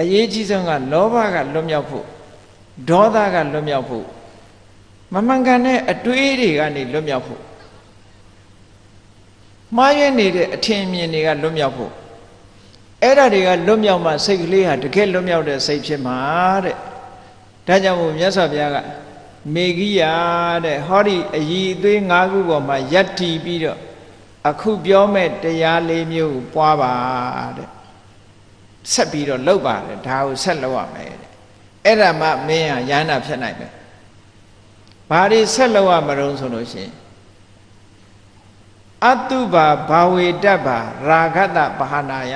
အရေးကြီးဆုံးကလောဘကလွတ်မြောက်ဖို့ဒေါသကလွတ်မြောက်ဖို့မမှန်ကန်တဲ့အတွေးတွေကနေလွတ်မြောက်ဖို့မှားယွင်းနေတဲ့အထင်အမြင်တွေကလွတ်မြောက်ဖို့အဲ့ဒါတွေကလွတ်မြောက်မှစိတ်ကလေးဟာတကယ်လွတ်မြောက်တဲ့စိတ်ဖြစ်မှာတဲ့ဒါကြောင့်မို့မြတ်စွာဘုရားကမေဂိယတဲ့ဟောဒီအည်အသွေး၅ခုပေါ်မှာယက်တီပြီးတော့အခုပြောမဲ့တရား၄မျိုးကိုပွားပါတဲ့ဆက်ပြီးတော့လုပ်ပါတယ်ဒါကိုဆက်လုပ်ရမယ်တဲ့အဲ့ဒါမှမင်းဟာယန္တာဖြစ်နိုင်မယ်ဘာတွေဆက်လုပ်ရမလို့ဆိုလို့ရှိရင်အတုပါဘာဝေတ္တပါရာဂတပဟာနာယ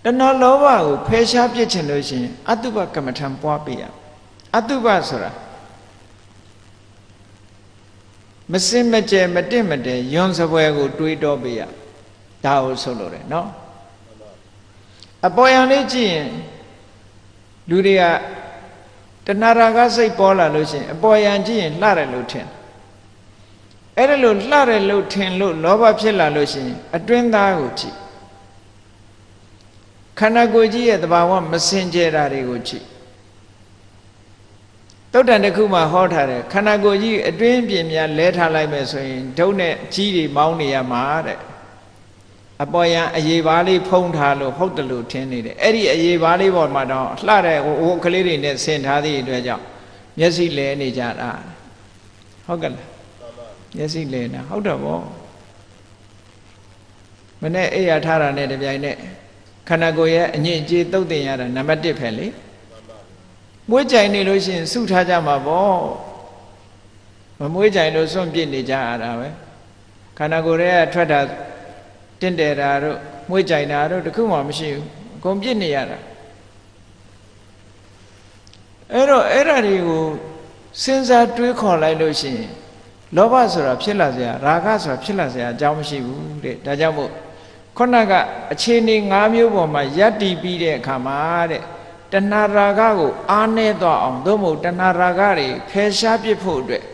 တဏှာလောဘကိုဖယ်ရှားပြစ်ချင်လို့ရှိရင်အတုပကမ္မထံပွားပေးရအတုပဆိုတာမစင်မကြဲမတင့်မတဲယွန်စပွဲကိုတွေးတောပေးရဒါကိုဆိုလို့တယ်နော်အပေါ်ယံလေးကြည့်ရင်လူတွေကတဏှာရာဂစိတ်ပေါ်လာလို့ရှိရင်အပေါ်ယံကြည့်ရင်လှတယ်လို့ထင်အဲ့ဒါလို့လှတယ်လို့ထင်လို့လောဘဖြစ်လာလို့ရှိရင်အတွင်းသားကိုကြည့်ခန္ဓာကိုယ်ကြီးရဲ့သဘာဝမစင်ကြယ်တာတွေကိုကြည့်သုတ်တန်တစ်ခုမှဟောထားတယ်ခန္ဓာကိုယ်ကြီးအတွင်းပြင်များလဲထားလိုက်မယ်ဆိုရင်ဒုတ်နဲ့ကြီးတွေမောင်းနေရမှာတဲ့အပေါ်ယံအရေးပါးလေးဖုံးထားလို့ဟုတ်တယ်လို့ထင်နေတယ်အဲ့ဒီအရေးပါးလေးပေါ်မှာတော့လှတဲ့ဟိုကလေးတွေနဲ့ဆင်ထားသည့်အတွက်ကြောင့်မျက်စိလဲနေကြတာဟုတ်ကဲ့လားမျက်စိလဲနေတာဟုတ်တော့ဗောမနဲ့အိယာထားတာနဲ့တပြိုင်နက်ခန္ဓာကိုယ်ရဲ့အညစ်အကြေးသုတ်တင်ရတာနံပါတ်1ပဲလေမွေးကြိုင်နေလို့ရှိရင်စုထားကြမှာပေါ့မမွေးကြိုင်လို့စွန့်ပစ်နေကြရတာပဲခန္ဓာကိုယ်ရဲ့ထွက်တာတင့်တယ်တာတို့မွေးကြိုင်တာတို့တခုမှမရှိဘူးအကုန်ပြစ်နေရတာအဲ့တော့အဲ့ဓာတွေကိုစဉ်းစားတွေးခေါ်လိုက်လို့ရှိရင်လောဘဆိုတာဖြစ်လာစရာရာဂဆိုတာဖြစ်လာစရာအကြောင်းမရှိဘူးတဲ့ဒါကြောင့်မို့ခုနကအခြေအနေ၅မျိုးပေါ်မှာယက်တီပြီးတဲ့အခါမှာတဲ့တဏှာရာဂကိုအားနည်းသွားအောင်သို့မဟုတ်တဏှာရာဂတွေဖယ်ရှားပစ်ဖို့အတွက်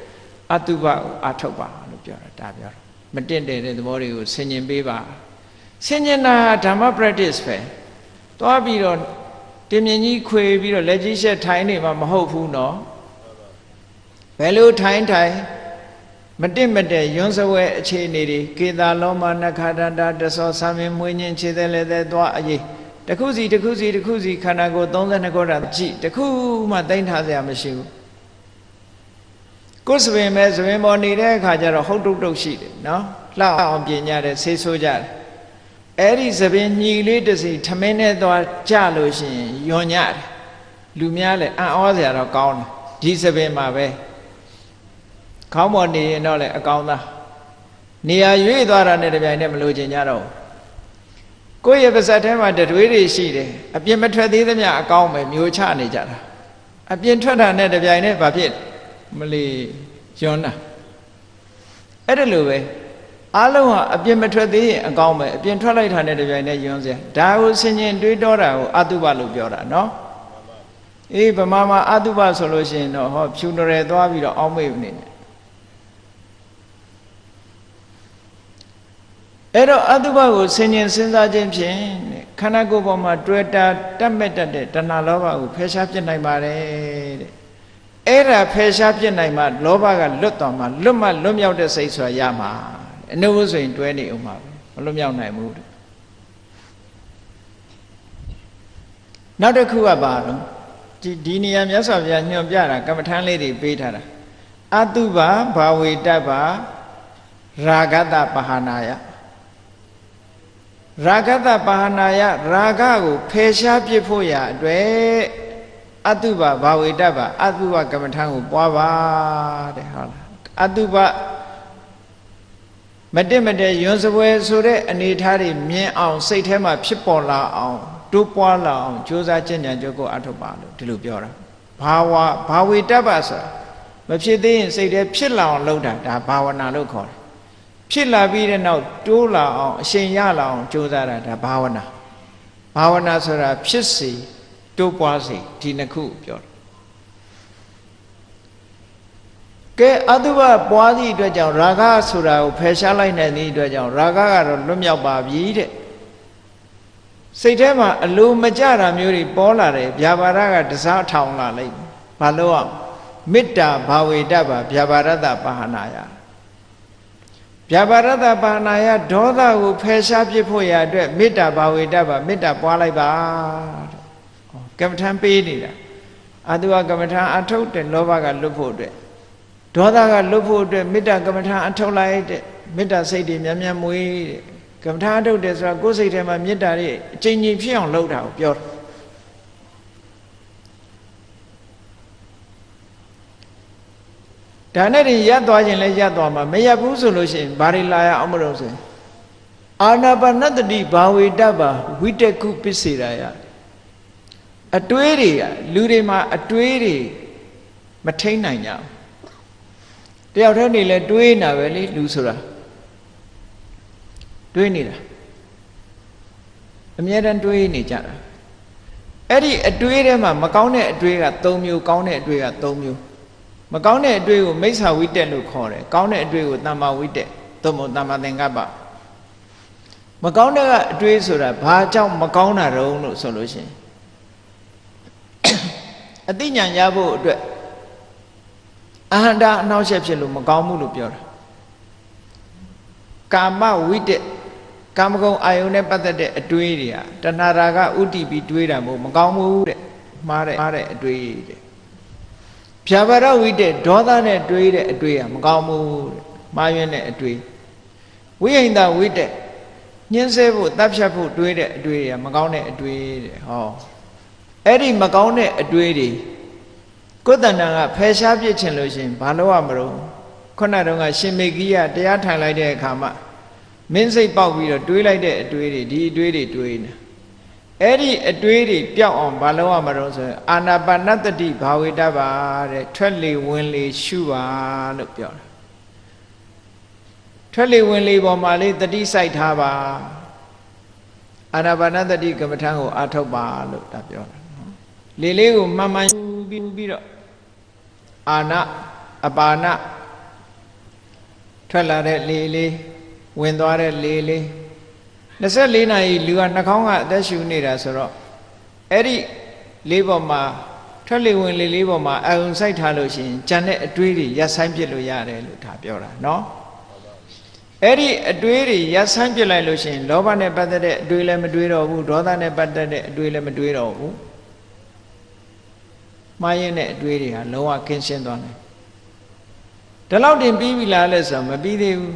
အတုပကိုအားထုတ်ပါလို့ပြောတာဒါပြောတာမတင့်တယ်တဲ့သဘောတွေကိုဆင်ញင်ပေးပါဆင်ញင်တာဓမ္မ practice ပဲသွားပြီးတော့တင်မြင်ကြီးခွေပြီးတော့လက်ကြီးရှက်ထိုင်နေမှာမဟုတ်ဘူးနော်ဘယ်လိုထိုင်မတင့်မတဲ့ယွန်းစဝဲအခြေအနေတွေကေတာလောမနခဒန္တာတဆောဆာမင်းမွေးညင်းခြေသက်လည်းသက်သွားအရေးတခုစီခန္ဓာကိုယ်32ခုတာကြည့်တခုမှသိမ့်ထားစရာမရှိဘူးကိုယ်စပင်ပဲစပင်ပေါ်နေတဲ့အခါကျတော့ဟုတ်တုတ်ရှိတယ်နော်လှအောင်ပြင်ကြတယ်ဆေးဆိုးကြတယ်အဲ့ဒီစပင်ညီလေးတစ်စီထမင်းနဲ့သွားကြလို့ရှိရင်ယွန်ညတယ်လူများလည်းအံ့ဩစရာတော့ကောင်းတယ်ဒီစပင်မှာပဲခေါင်းပေါ်နေရင်တော့လေအကောင်းသားနေရာရွေ့သွားတာနဲ့တပြိုင်တည်းမလို့ချင်ကြတော့ကိုယ့်ရဲ့ပါဇက်ထဲမှာတွေးတွေရှိတယ်အပြင်မထွက်သေးသမျှအကောင်းပဲမျိုးချနေကြတာအပြင်ထွက်တာနဲ့တပြိုင်တည်းဘာဖြစ်မလီယွန်းတာအဲ့ဒါလိုပဲအားလုံးဟာအပြင်မထွက်သေးရင်အကောင်းပဲအပြင်ထွက်လိုက်တာနဲ့တပြိုင်တည်းယွန်းစရာဒါကိုဆင်ញင်တွေးတောတာကိုအတုပလို့ပြောတာနော်အေးဗမာမှာအတုပဆိုလို့ရှိရင်တော့ဟောဖြူနရယ်သွားပြီးတော့အောင်းမေ့နေတယ်အဲ့တော့အတုပကိုဆင်ញင်စဉ်းစားခြင်းဖြင့်ခန္ဓာကိုယ်ပေါ်မှာတွေ့တာတတ်မဲ့တတ်တဲ့တဏှာလောဘကိုဖယ်ရှားပြစ်နိုင်ပါတယ်တဲ့အဲ့ဒါဖယ်ရှားပြစ်နိုင်မှလောဘကလွတ်သွားမှလွတ်မြောက်တဲ့စိတ်ဆိုတာရမှာအနုဆိုရင်တွဲနေအောင်ပါပဲမလွတ်မြောက်နိုင်ဘူးတဲ့နောက်တစ်ခုကပါတော့ဒီနေရာမြတ်စွာဘုရားညွှန်ပြတာကမ္မထမ်းလေးတွေပေးထားတာအတုပဘာဝေတ္တပါရာဂတပဟာနာယရာဂတပဟာနာယရာဂကိုဖယ်ရှားပစ်ဖို့ရအတွက်အတုပဘာဝေတ္တပါအတုပကမ္မထံကိုပွားပါတဲ့ဟုတ်လားအတုပမတင့်မတဲ့ယွန်းစပွဲဆိုတဲ့အနေထားတွေမြင်အောင်စိတ်ထဲမှာဖြစ်ပေါ်လာအောင်တိုးပွားလာအောင်ကြိုးစားကျင့်ကြံကြိုးကိုအထုတ်ပါလို့ဒီလိုပြောတာဘာဝေတ္တပါဆိုတာမဖြစ်သေးရင်စိတ်ထဲဖြစ်လာအောင်လုပ်တာဒါဘာဝနာလို့ခေါ်တယ်ဖြစ်လာပြီးတဲ့နောက်တိုးလာအောင်အရှင်ရလာအောင်ကြိုးစားတာဒါဘာဝနာဆိုတာဖြစ်စီတိုးပွားစီဒီနှစ်ခုပြောတယ်ကဲအတုပပွားသည့်အတွက်ကြောင့်ရာဂဆိုတာကိုဖယ်ရှားလိုက်နိုင်သည့်အတွက်ကြောင့်ရာဂကတော့လွတ်မြောက်ပါပြီတဲ့ စိတ်ထဲမှာအလိုမကျတာမျိုးတွေပေါ်လာတယ်ဗျာပါဒကတစားထောင်လာလိုက်ဘာလို့အောင်မေတ္တာဘာဝေတ္တပါဗျာပါရတ္တပါဟနာယဗျာပါရတ္တပါဟနာယဒေါသကိုဖယ်ရှားပြစ်ဖို့ရအတွက်မေတ္တာဘာဝေတ္တပါမေတ္တာပွားလိုက်ပါကမ္မထံပေးနေတာအတုဝကမ္မထံအထုတ်တဲ့လောဘကလွတ်ဖို့အတွက်ဒေါသကလွတ်ဖို့အတွက်မေတ္တာကမ္မထံအထုတ်လိုက်တဲ့မေတ္တာစိတ်တွေများများမွေးတဲ့ကမ္မထာအထုတ်တယ်ဆိုတာကိုယ်စိတ်ထဲမှာမေတ္တာတွေအကျဉ်းချင်းဖြစ်အောင်လုပ်တာကိုပြောတယ်ဒါနဲ့ရပ်သွားခြင်းလည်းရပ်သွားမှာမရပ်ဘူးဆိုလို့ရှိရင်ဘာတွေလာရအောင်မလို့ဆိုရင်အာနာပါနတတိဘာဝေတ္တပါဝိတကုပစ္စေရာယအတွေးတွေကလူတွေမှာအတွေးတွေမထိန်နိုင်ကြဘူးတယောက်တည်းနေလဲတွေးနေတာပဲလေလူဆိုတာတွေးနေတာအမြဲတမ်းတွေးနေကြတာအဲ့ဒီအတွေးထဲမှာမကောင်းတဲ့အတွေးက3မျိုးကောင်းတဲ့အတွေးက3မျိုးမကောင်းတဲ့အတွေးကိုမိစ္ဆာဝိတက်လို့ခေါ်တယ်ကောင်းတဲ့အတွေးကိုတမ္မာဝိတက်သို့မဟုတ်တမ္မာသင်္ကပ္ပမကောင်းတဲ့အတွေးဆိုတာဘာကြောင့်မကောင်းတာတုံးလို့ဆိုလို့ရှိရင်အသိဉာဏ်ရဖို့အတွက်အဟန္တာအနှောက်အယှက်ဖြစ်လို့မကောင်းဘူးလို့ပြောတာကာမဝိတက်ကာမဂုဏ်အာယုန်နဲ့ပတ်သက်တဲ့အတွေးတွေကတဏှာရာဂဥတည်ပြီးတွေးတာမို့မကောင်းဘူးတဲ့မှားတဲ့အတွေးတဲ့ဖြာပါရဝိတက်ဒေါသနဲ့တွေးတဲ့အတွေးကမကောင်းဘူးတဲ့မှားယွင်းတဲ့အတွေးဝိဟိန္ဒဝိတက်ညှင်းဆဲဖို့တပ်ဖြတ်ဖို့တွေးတဲ့အတွေးတွေကမကောင်းတဲ့အတွေးတဲ့ဟောအဲ့ဒီမကောင်းတဲ့အတွေးတွေကိုယ်တဏ္ဍာကဖယ်ရှားပြစ်ချင်လို့ရှိရင်ဘာလို့ရမလို့ခုနတုန်းကရှင်မေဂိယတရားထိုင်လိုက်တဲ့အခါမှာမင်းစိတ်ပေါက်ပြီးတော့တွေးလိုက်တဲ့အတွေးတွေဒီအတွေးတွေတွေးနေအဲ့ဒီအတွေးတွေပျောက်အောင်ဘာလို့ရမလို့ဆိုရင်အာနာပါနတတိဘာဝေတ္တပါတဲ့ထွက်လေဝင်လေရှုပါလို့ပြောတာထွက်လေဝင်လေပေါ်မှာလေးတတိစိုက်ထားပါအာနာပါနတတိကမ္မထံကိုအာထုတ်ပါလို့ဒါပြောတာလေလေးကိုမှန်မှန်ပြီးတော့အာနာအပါနာထွက်လာတဲ့လေလေးဝင်သွားတဲ့လေလေး24နာရီလူကနှာခေါင်းကအသက်ရှူနေတာဆိုတော့အဲ့ဒီလေးပေါ်မှာထွက်လေဝင်လေလေးပေါ်မှာအုံစိုက်ထားလို့ရှိရင်ကြံတဲ့အတွေးတွေရပ်ဆိုင်းပြစ်လို့ရတယ်လို့ဒါပြောတာเนาะအဲ့ဒီအတွေးတွေရပ်ဆိုင်းပြစ်လိုက်လို့ရှိရင်လောဘနဲ့ပတ်သက်တဲ့အတွေးလည်းမတွေးတော့ဘူးဒေါသနဲ့ပတ်သက်တဲ့အတွေးလည်းမတွေးတော့ဘူးမှားရင်တဲ့အတွေးတွေဟာလုံးဝကင်းရှင်းသွားတယ်ဒီလောက်တင်ပြီးပြီလားလဲဆိုတော့မပြီးသေးဘူး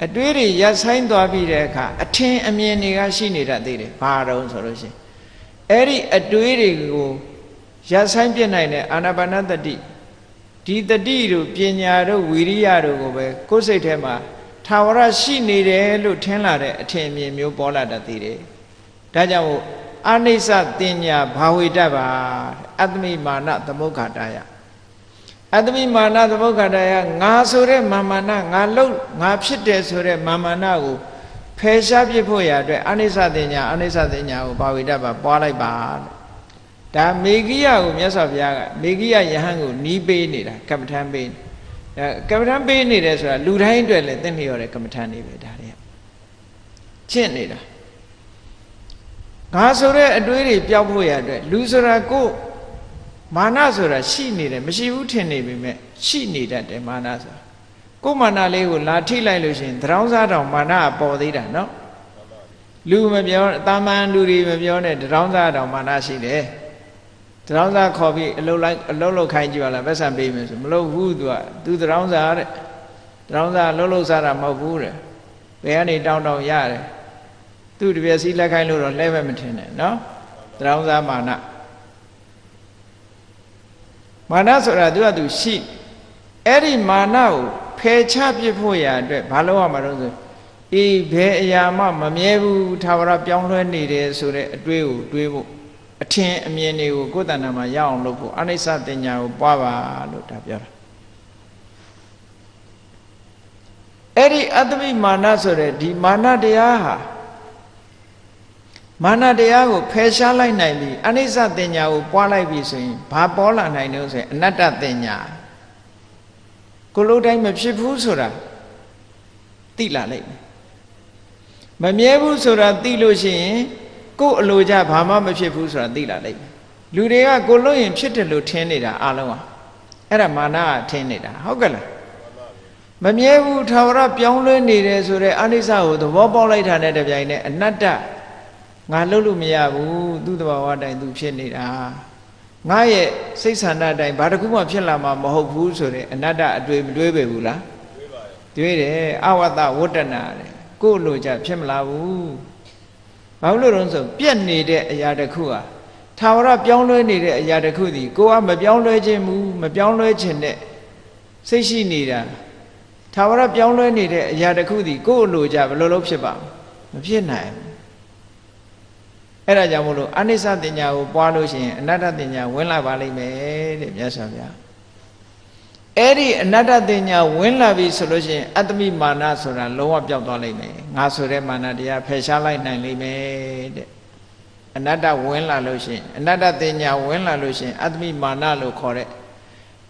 အတွေးတွေရပ်ဆိုင်သွားပြီးတဲ့အခါအထင်အမြင်တွေကရှိနေတတ်သေးတယ်ဘာတော့ဆိုလို့ရှိရင်အဲ့ဒီအတွေးတွေကိုရပ်ဆိုင်ပြနိုင်တဲ့အာနာပါနတတိဒီတတိတို့ပညာတို့ဝီရိယတို့ကိုပဲကိုယ်စိတ်ထဲမှာထာဝရရှိနေတယ်လို့ထင်လာတဲ့အထင်အမြင်မျိုးပေါ်လာတတ်သေးတယ်ဒါကြောင့်မို့အနိစ္စတင်ညာဘာဝေတ္တပါအတ္တမိမာနသမုဋ္ဌာတယအတ္တမိမာနသမုဋ္ဌာတယငါဆိုတဲ့မာမနာငါလုံးငါဖြစ်တယ်ဆိုတဲ့မာမနာကိုဖယ်ရှားပြစ်ဖို့ရအတွက်အနိစ္စတင်ညာကိုဘာဝေတ္တပါပွားလိုက်ပါဒါမေဂိယကိုမြတ်စွာဘုရားကမေဂိယယဟန်ကိုနီးပေးနေတာကမ္မထံပေးကမ္မထံပေးနေတယ်ဆိုတာလူတိုင်းအတွက်လည်းသိနေရတဲ့ကမ္မထံနေပဲဒါတွေကကျင့်နေတာငါဆိုတဲ့အတွေးတွေပျောက်ဖို့ရအတွက်လူဆိုတာကိုမာနဆိုတာရှိနေတယ်မရှိဘူးထင်နေပေမဲ့ရှိနေတတ်တယ်မာနဆိုတာကိုမာနလေးကိုလာထိလိုက်လို့ရှိရင်သရောင်းစားတောင်မာနအပေါ်သေးတာနော်လူမပြောတာမန်လူတွေမပြောနဲ့သရောင်းစားတောင်မာနရှိတယ်သရောင်းစားခေါ်ပြီးအလုပ်ခိုင်းကြည့်ပါလားပတ်စံပေးမယ်ဆိုမလုပ်ဘူးသူသရောင်းစားတဲ့သရောင်းစားလှုပ်စားတာမဟုတ်ဘူးတဲ့ဘယ်ကနေတောင်းရတယ်သူတပြည့်စီလက်ခိုင်းလို့တော့လဲပဲမထင်နဲ့နော်သရောင်းစားမာနဆိုတာသူရှိအဲ့ဒီမာနကိုဖယ်ချပြစ်ဖို့ရအတွက်ဘာလို့ရမှာတော့ဆိုအေးဘယ်အရာမှမမြဲဘူးထာဝရပြောင်းလဲနေတယ်ဆိုတဲ့အတွေးကိုတွေးဖို့အထင်အမြင်တွေကိုကိုယ်တဏ္ဍာမှာရအောင်လုပ်ဖို့အနိစ္စတင်ညာကိုပွားပါလို့ဒါပြောတာအဲ့ဒီအတ္တမိမာနဆိုတဲ့ဒီမာနတရားဟာမာနတရားကိုဖယ်ရှားလိုက်နိုင်ပြီအနိစ္စတင်ညာကိုပွားလိုက်ပြီဆိုရင်ဘာပေါ်လာနိုင်လို့ဆိုရင်အနတ္တတင်ညာကိုလိုတိုင်းမဖြစ်ဘူးဆိုတာသိလာလိုက်မယ်မမြဲဘူးဆိုတာသိလို့ရှိရင် ကိုယ်အလိုကြဘာမှမဖြစ်ဘူးဆိုတာသိလာလိမ့်မယ်လူတွေကကိုယ်လို့ရင်ဖြစ်တယ်လို့ထင်နေတာအလုံးอ่ะအဲ့ဒါမာနကထင်နေတာဟုတ်ကဲ့လားမမြဲဘူးထာဝရပြောင်းလဲနေတယ်ဆိုတဲ့အနိစ္စကိုသဘောပေါက်လိုက်တာနဲ့တပြိုင်နက်အနတ္တငါလှုပ်လို့မရဘူးသူ့သဘာဝတိုင်းသူဖြစ်နေတာငါရဲ့စိတ်ဆန္ဒတိုင်းဘာတစ်ခုမှဖြစ်လာမှာမဟုတ်ဘူးဆိုတဲ့အနတ္တအတွေ့မတွေးပဲဘူးလားတွေးတယ်အဝတ္တဝတ္တနာတဲ့ကိုယ်လိုကြဖြစ်မလာဘူးဘာလို့လဲဆိုပြက်နေတဲ့အရာတစ်ခုဟာထာဝရပြောင်းလဲနေတဲ့အရာတစ်ခုဒီကိုကမပြောင်းလဲခြင်းဘူးမပြောင်းလဲခြင်းနဲ့စိတ်ရှိနေတာထာဝရပြောင်းလဲနေတဲ့အရာတစ်ခုဒီကိုယ်လိုကြဘယ်လိုလုပ်ဖြစ်ပါမဖြစ်နိုင်ဘူးအဲ့ဒါကြောင့်မို့လို့အနိစ္စတင်ညာကိုပွားလို့ရှိရင်အနတ္တတင်ညာဝင်လာပါလိမ့်မယ်တဲ့မြတ်စွာဘုရားအဲ့ဒီအနတ္တတင်ညာဝင်လာပြီဆိုလို့ရှိရင်အတ္တမိမာနဆိုတာလုံးဝပျောက်သွားလိမ့်မယ်ငါဆိုတဲ့မာနတရားဖယ်ရှားလိုက်နိုင်လိမ့်မယ်တဲ့အနတ္တဝင်လာလို့ရှိရင်အနတ္တတင်ညာဝင်လာလို့ရှိရင်အတ္တမိမာနလို့ခေါ်တဲ့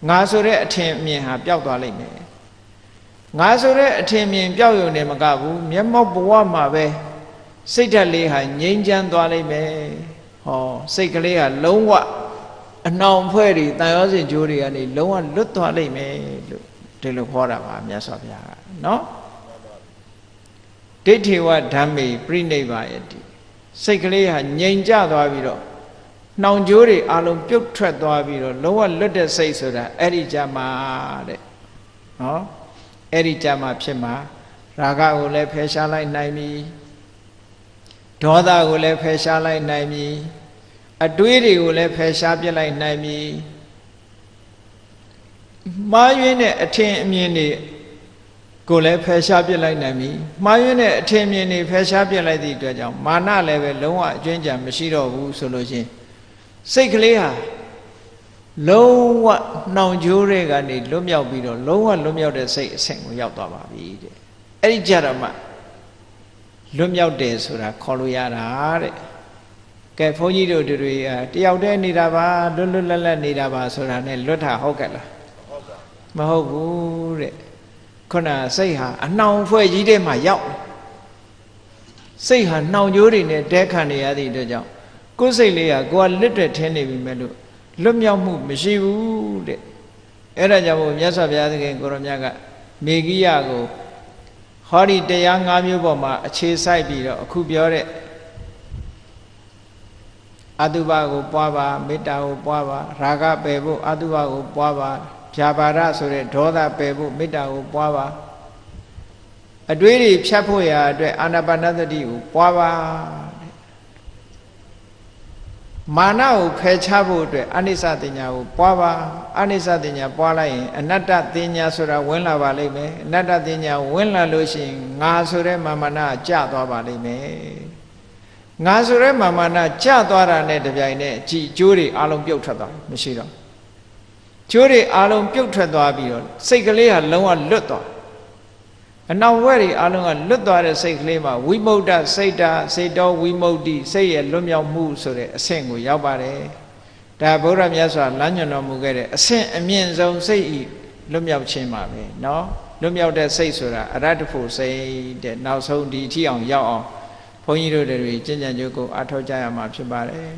ငါဆိုတဲ့အထင်အမြင်ဟာပျောက်သွားလိမ့်မယ်ငါဆိုတဲ့အထင်အမြင်ပျောက်ရုံနဲ့မကဘူးမျက်မှောက်ဘဝမှာပဲစိတ်ဓာတ်လေးဟာငြိမ်းချမ်းသွားလိမ့်မယ်ဟောစိတ်ကလေးဟာလုံးဝအနှောင်ဖွဲ့တွေတန်ရောစင်ကြိုးတွေကနေလုံးဝလွတ်သွားလိမ့်မယ်လို့ဒီလိုခေါ်တာပါမြတ်စွာဘုရားကနော်ဒိဋ္ဌိဝဓမ္မေပြိနိဗ္ဗာယတိစိတ်ကလေးဟာငြိမ်ကျသွားပြီးတော့နှောင်ကြိုးတွေအလုံးပြုတ်ထွက်သွားပြီးတော့လုံးဝလွတ်တဲ့စိတ်ဆိုတာအဲ့ဒီကြမှာတဲ့နော်အဲ့ဒီကြမှာဖြစ်မှာရာဂကိုလည်းဖယ်ရှားလိုက်နိုင်ပြီဒေါသကိုလည်းဖယ်ရှားလိုက်နိုင်ပြီအတွေးတွေကိုလည်းဖယ်ရှားပြစ်လိုက်နိုင်ပြီမှားယွင်းတဲ့အထင်အမြင်တွေကိုလည်းဖယ်ရှားပြစ်လိုက်နိုင်ပြီမှားယွင်းတဲ့အထင်အမြင်တွေဖယ်ရှားပြစ်လိုက်သည့်အတွက်ကြောင့်မာနလည်းပဲလုံးဝအကျွင်းကြံမရှိတော့ဘူးဆိုလို့ချင်းစိတ်ကလေးဟာလုံးဝနှောင်ကြိုးတွေကနေလွတ်မြောက်ပြီးတော့လုံးဝလွတ်မြောက်တဲ့စိတ်အဆင့်ကိုရောက်သွားပါပြီတဲ့အဲ့ဒီကြတော့မှလွတ်မြောက်တယ်ဆိုတာခေါ်လို့ရတာတဲ့ကဲဘုန်းကြီးတို့တွေတယောက်တည်းနေတာပါလွတ်လွတ်လပ်လပ်နေတာပါဆိုတာနဲ့လွတ်တာဟုတ်ကဲ့လားမဟုတ်ဘူးတဲ့ခုနစိတ်ဟာအနှောင်ဖွဲ့ကြီးတဲ့မှာရောက်စိတ်ဟာနှောင်ကြိုးတွေနဲ့တဲခံနေရသည့်အတွက်ကြောင့်ကိုယ်စိတ်လေးကကိုယ်ကလစ်တဲ့ထင်းနေပြီမဲ့လို့လွတ်မြောက်မှုမရှိဘူးတဲ့အဲ့ဒါကြောင့်မို့မြတ်စွာဘုရားသခင်ကိုရောမြတ်ကမေဂိယကိုဟောဒီတရား၅မျိုးပေါ်မှာအခြေစိုက်ပြီးတော့အခုပြောတဲ့အတုပကိုပွားပါမေတ္တာကိုပွားပါရာဂပယ်ဖို့အတုပကိုပွားပါဖြာပါဒဆိုတဲ့ဒေါသပယ်ဖို့မေတ္တာကိုပွားပါအတွေးတွေဖြတ်ဖို့ရာအတွက်အာနာပါနသတိကိုပွားပါမာနကိုဖယ်ချဖို့အတွက်အနိစ္စတင်ညာကိုပွားပါအနိစ္စတင်ညာပွားလိုက်ရင်အနတ္တတင်ညာဆိုတာဝင်လာပါလိမ့်မယ်အနတ္တတင်ညာဝင်လာလို့ရှိရင်ငါဆိုတဲ့မာနကျသွားပါလိမ့်မယ်ငါဆိုတဲ့မာနကျသွားတာနဲ့တပြိုင်နက်ကြည်ကျိုးတွေအလုံးပြုတ်ထွက်သွားမရှိတော့ကျိုးတွေအလုံးပြုတ်ထွက်သွားပြီးတော့စိတ်ကလေးဟာလုံးဝလွတ်သွားအနောက်ဝဲတွေအလုံးကလွတ်သွားတဲ့စိတ်ကလေးမှာဝိမု ക്ത စိတ်တာစိတ်တော်ဝိမု ക്തി စိတ်ရဲ့လွတ်မြောက်မှုဆိုတဲ့အဆင့်ကိုရောက်ပါတယ်ဒါဗုဒ္ဓမြတ်စွာလမ်းညွှန်တော်မူခဲ့တဲ့အဆင့်အမြင့်ဆုံးစိတ်ဤလွတ်မြောက်ခြင်းပါပဲเนาะလွတ်မြောက်တဲ့စိတ်ဆိုတာအရတ္တဖို့စိတ်တဲ့နောက်ဆုံးဒီအထိအောင်ရောက်အောင်ဘုန်းကြီးတို့တွေကျင့်ကြံကြိုးကိုအထောက်ကြရမှာဖြစ်ပါတယ်